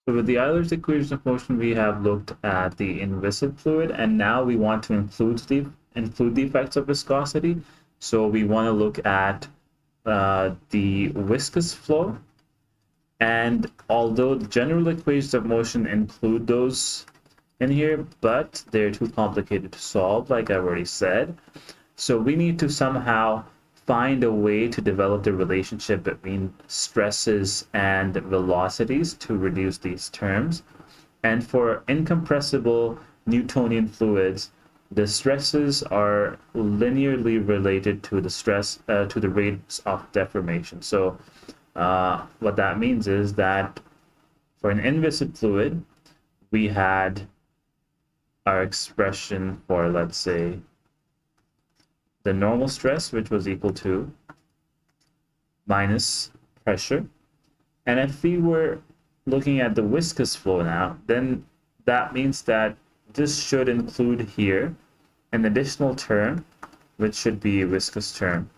So with the Euler's equation of motion, we have looked at the inviscid fluid, and now we want to include the effects of viscosity. So we want to look at the viscous flow. And although the general equations of motion include those in here, but they're too complicated to solve, like I've already said. So we need to somehow find a way to develop the relationship between stresses and velocities to reduce these terms. And for incompressible Newtonian fluids, the stresses are linearly related to the rates of deformation. So what that means is that for an inviscid fluid, we had our expression for, let's say, the normal stress, which was equal to minus pressure. And if we were looking at the viscous flow now, then that means that this should include here an additional term, which should be a viscous term.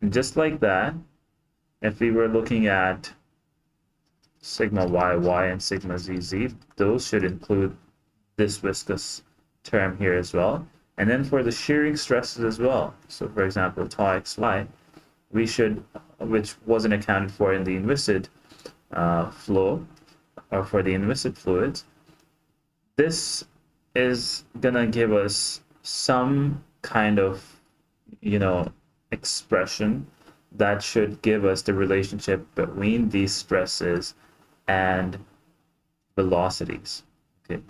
And just like that, if we were looking at sigma yy and sigma zz, those should include this viscous term here as well. And then for the shearing stresses as well, so for example, tau xy, we should, which wasn't accounted for in the inviscid flow, or for the inviscid fluids, this is gonna give us some kind of, expression that should give us the relationship between these stresses and velocities. Okay,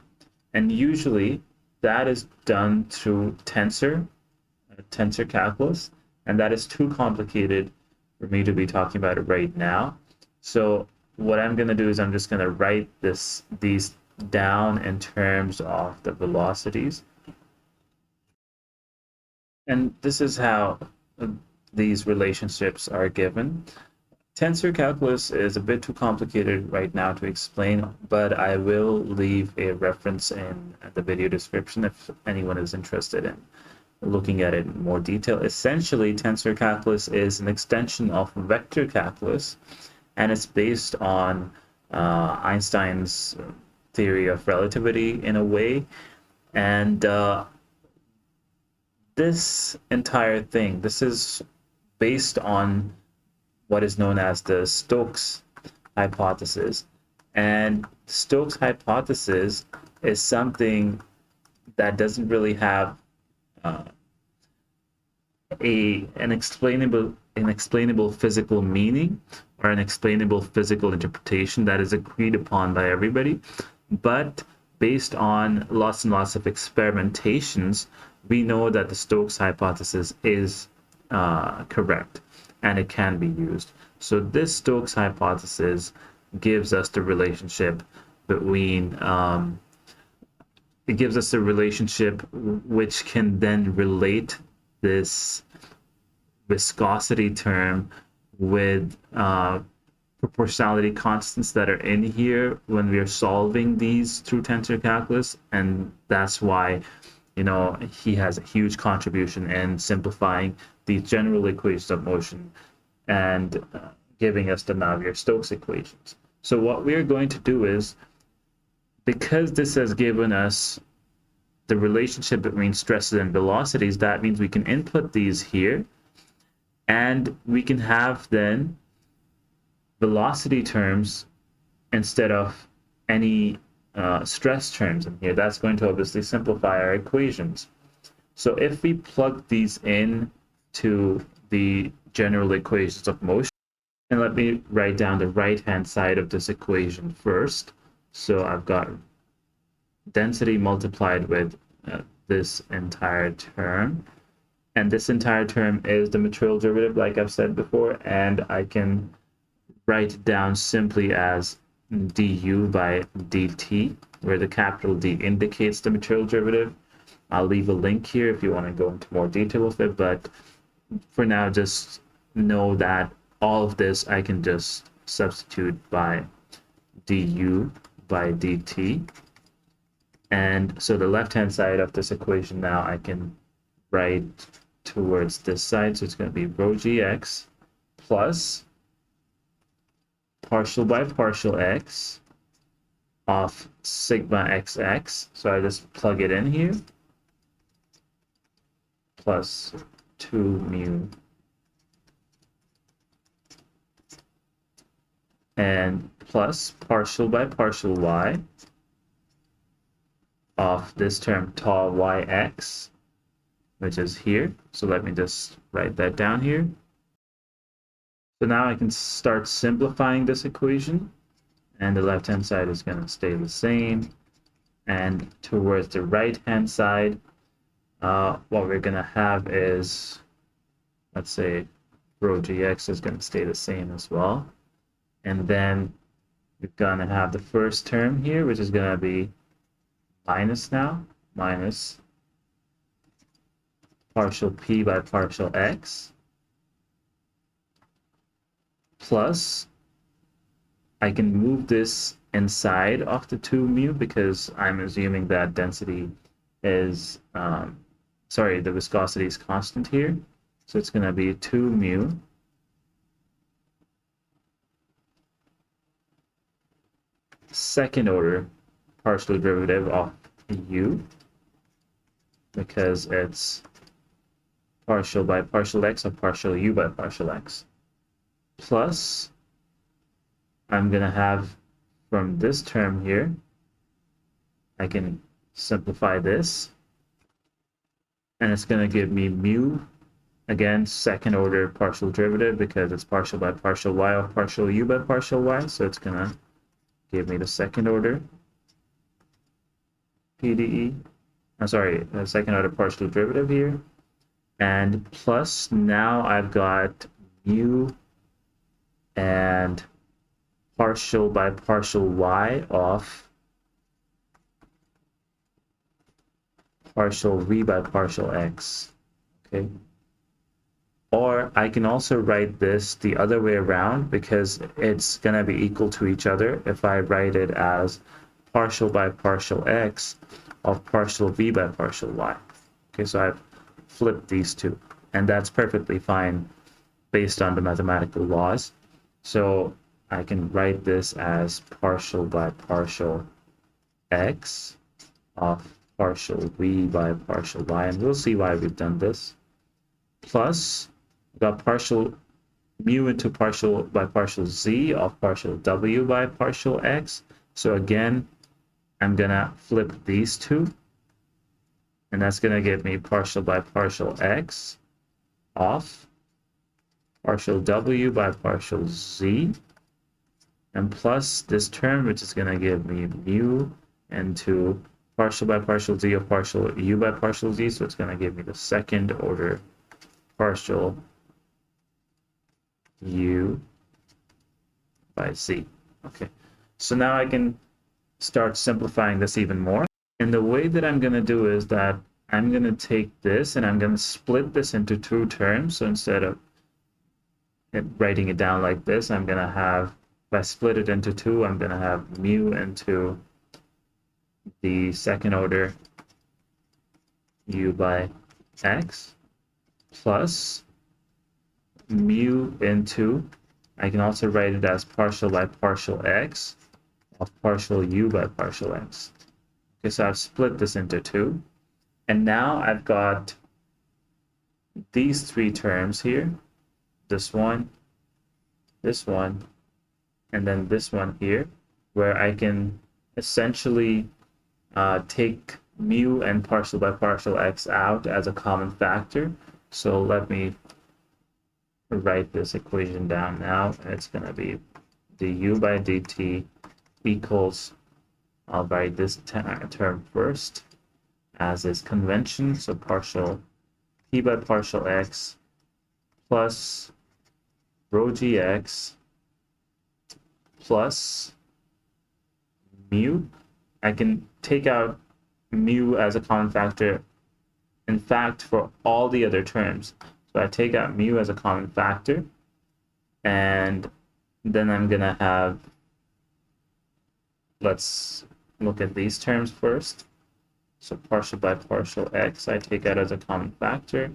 and usually that is done through tensor calculus, and that is too complicated for me to be talking about it right now. So what I'm going to do is I'm just going to write these down in terms of the velocities. And this is how these relationships are given. Tensor calculus is a bit too complicated right now to explain, but I will leave a reference in the video description if anyone is interested in looking at it in more detail. Essentially, tensor calculus is an extension of vector calculus, and it's based on Einstein's theory of relativity in a way. And this entire thing, this is based on what is known as the Stokes hypothesis. And Stokes hypothesis is something that doesn't really have an explainable physical meaning or an explainable physical interpretation that is agreed upon by everybody. But based on lots and lots of experimentations, we know that the Stokes hypothesis is correct, and it can be used. So this Stokes hypothesis gives us the relationship between, it gives us a relationship which can then relate this viscosity term with proportionality constants that are in here when we are solving these through tensor calculus, and that's why he has a huge contribution in simplifying the general equations of motion and giving us the Navier-Stokes equations. So what we're going to do is, because this has given us the relationship between stresses and velocities, that means we can input these here, and we can have then velocity terms instead of any stress terms in here. That's going to obviously simplify our equations. So if we plug these in to the general equations of motion, and let me write down the right-hand side of this equation first. So I've got density multiplied with this entire term. And this entire term is the material derivative, like I've said before, and I can write it down simply as du by dt, where the capital D indicates the material derivative. I'll leave a link here if you want to go into more detail with it, but for now, just know that all of this I can just substitute by du by dt. And so the left-hand side of this equation now I can write towards this side. So it's going to be rho gx plus partial by partial x of sigma xx. So I just plug it in here, plus 2 mu, and plus partial by partial y of this term tau yx, which is here. So let me just write that down here. So now I can start simplifying this equation, and the left-hand side is going to stay the same. And towards the right-hand side, what we're going to have is, let's say, rho gx is going to stay the same as well. And then we're going to have the first term here, which is going to be minus now, minus partial p by partial x, plus, I can move this inside of the 2 mu because I'm assuming that density is, sorry, the viscosity is constant here. So it's going to be 2 mu second order partial derivative of u, because it's partial by partial x of partial u by partial x, plus I'm going to have from this term here, I can simplify this, and it's going to give me mu, again, second order partial derivative because it's partial by partial y of partial u by partial y, so it's going to give me the second order PDE, I'm sorry, the second order partial derivative here, and plus now I've got mu and partial by partial y of partial v by partial x, okay? Or I can also write this the other way around because it's going to be equal to each other if I write it as partial by partial x of partial v by partial y. Okay, so I've flipped these two, and that's perfectly fine based on the mathematical laws. So I can write this as partial by partial x of partial v by partial y, and we'll see why we've done this, plus we've got partial mu into partial by partial z of partial w by partial x. So again, I'm gonna flip these two, and that's gonna give me partial by partial x of partial w by partial z, and plus this term, which is gonna give me mu into partial by partial z of partial u by partial z, so it's gonna give me the second order partial u by z. Okay, so now I can start simplifying this even more. And the way that I'm going to do is that I'm going to take this and I'm going to split this into two terms. So instead of writing it down like this, I'm going to have, if I split it into two, I'm going to have mu into the second order u by x plus mu into, I can also write it as partial by partial x of partial u by partial x. Okay, so I've split this into two, and now I've got these three terms here, this one, and then this one here, where I can essentially take mu and partial by partial x out as a common factor. So let me write this equation down now. It's going to be du by dt equals, I'll write this term first as is convention, so partial p by partial x plus rho gx plus mu. I can take out mu as a common factor, in fact, for all the other terms. So I take out mu as a common factor, and then I'm going to have, let's look at these terms first. So partial by partial x, I take out as a common factor,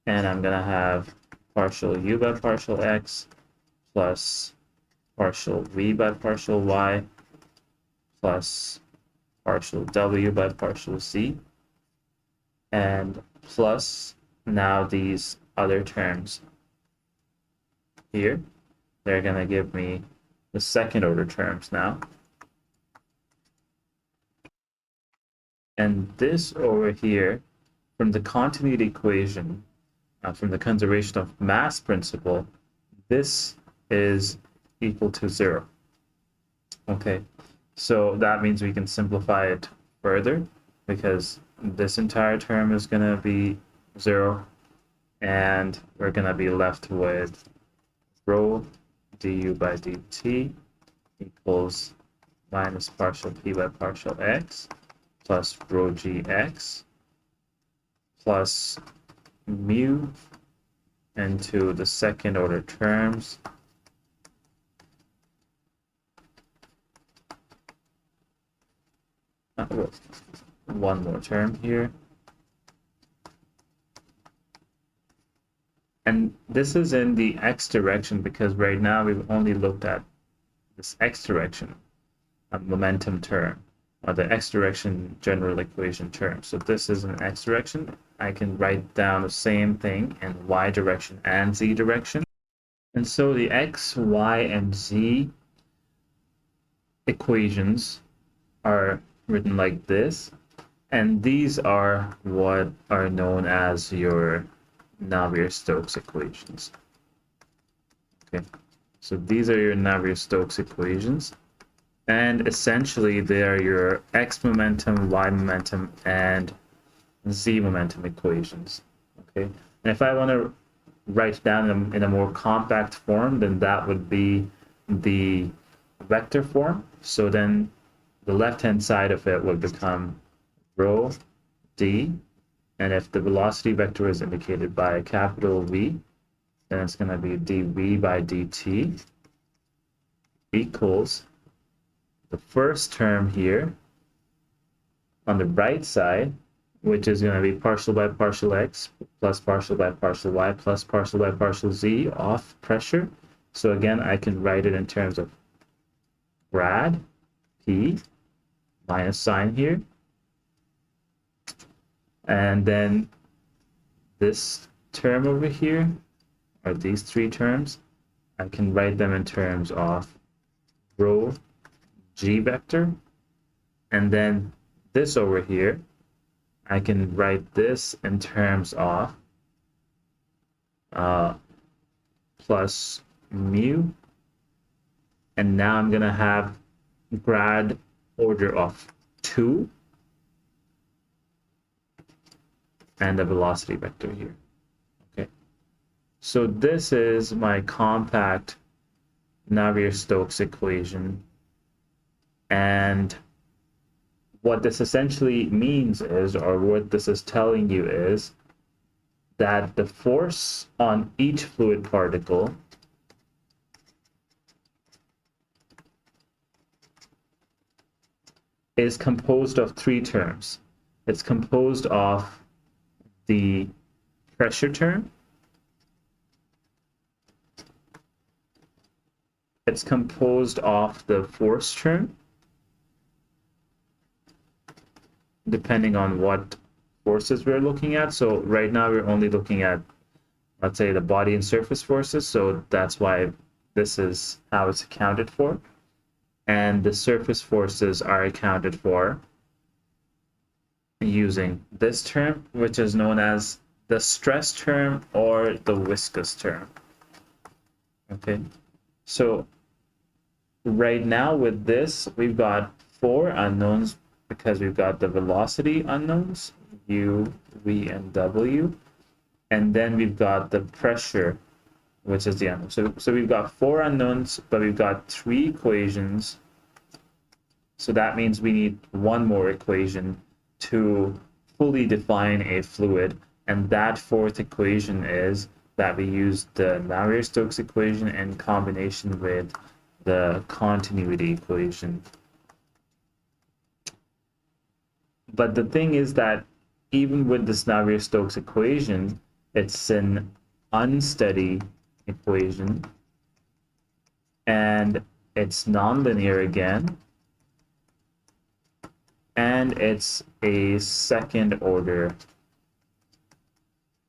and I'm going to have partial u by partial x plus partial v by partial y plus partial w by partial z, and plus now these other terms here. They're going to give me the second order terms now. And this over here, from the continuity equation, from the conservation of mass principle, this is equal to 0. Okay, so that means we can simplify it further, because this entire term is going to be 0, and we're going to be left with rho du by dt equals minus partial p by partial x plus rho gx plus mu into the second order terms one more term here. And this is in the x direction, because right now we've only looked at this x direction momentum term, or the x direction general equation term. So this is an x direction. I can write down the same thing in y direction and z direction. And so the x, y, and z equations are written like this. And these are what are known as your Navier-Stokes equations. Okay, so these are your Navier-Stokes equations. And essentially, they are your x momentum, y momentum, and z momentum equations. Okay, and if I want to write down in a more compact form, then that would be the vector form. So then the left-hand side of it would become rho d, and if the velocity vector is indicated by a capital V, then it's going to be dv by dt equals the first term here on the right side, which is going to be partial by partial x plus partial by partial y plus partial by partial z off pressure. So again, I can write it in terms of grad p minus sign here. And then this term over here, or these three terms, I can write them in terms of rho g vector. And then this over here, I can write this in terms of plus mu. And now I'm going to have grad order of 2 and the velocity vector here. Okay, so this is my compact Navier-Stokes equation, and what this essentially means is, or what this is telling you is, that the force on each fluid particle is composed of 3 terms. It's composed of the pressure term, it's composed of the force term, depending on what forces we're looking at. So right now we're only looking at, let's say, the body and surface forces, so that's why this is how it's accounted for. And the surface forces are accounted for using this term, which is known as the stress term or the viscous term. Okay, so right now with this, we've got 4 unknowns, because we've got the velocity unknowns, u, v, and w, and then we've got the pressure, which is the unknown. So we've got 4 unknowns, but we've got 3 equations. So that means we need 1 more equation to fully define a fluid, and that 4th equation is that we use the Navier-Stokes equation in combination with the continuity equation. But the thing is that even with this Navier-Stokes equation, it's an unsteady equation, and it's nonlinear again, and it's a second order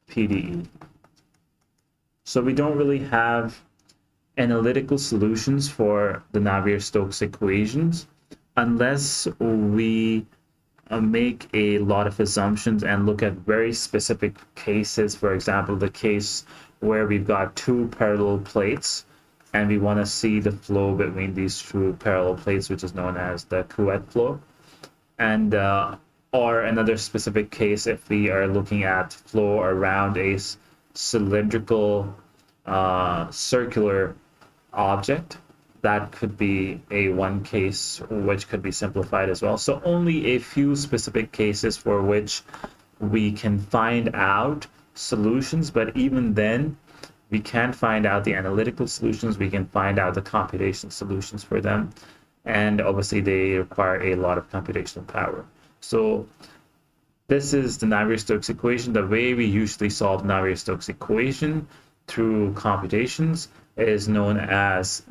PDE. So we don't really have analytical solutions for the Navier-Stokes equations unless we make a lot of assumptions and look at very specific cases. For example, the case where we've got two parallel plates and we want to see the flow between these two parallel plates, which is known as the Couette flow. And or another specific case if we are looking at flow around a cylindrical circular object. That could be a one case which could be simplified as well. So only a few specific cases for which we can find out solutions, but even then we can't find out the analytical solutions, we can find out the computational solutions for them, and obviously they require a lot of computational power. So this is the Navier-Stokes equation. The way we usually solve Navier-Stokes equation through computations is known as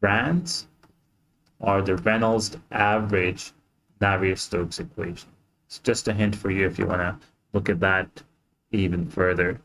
RANS, or the Reynolds average Navier-Stokes equation. It's just a hint for you if you want to look at that even further.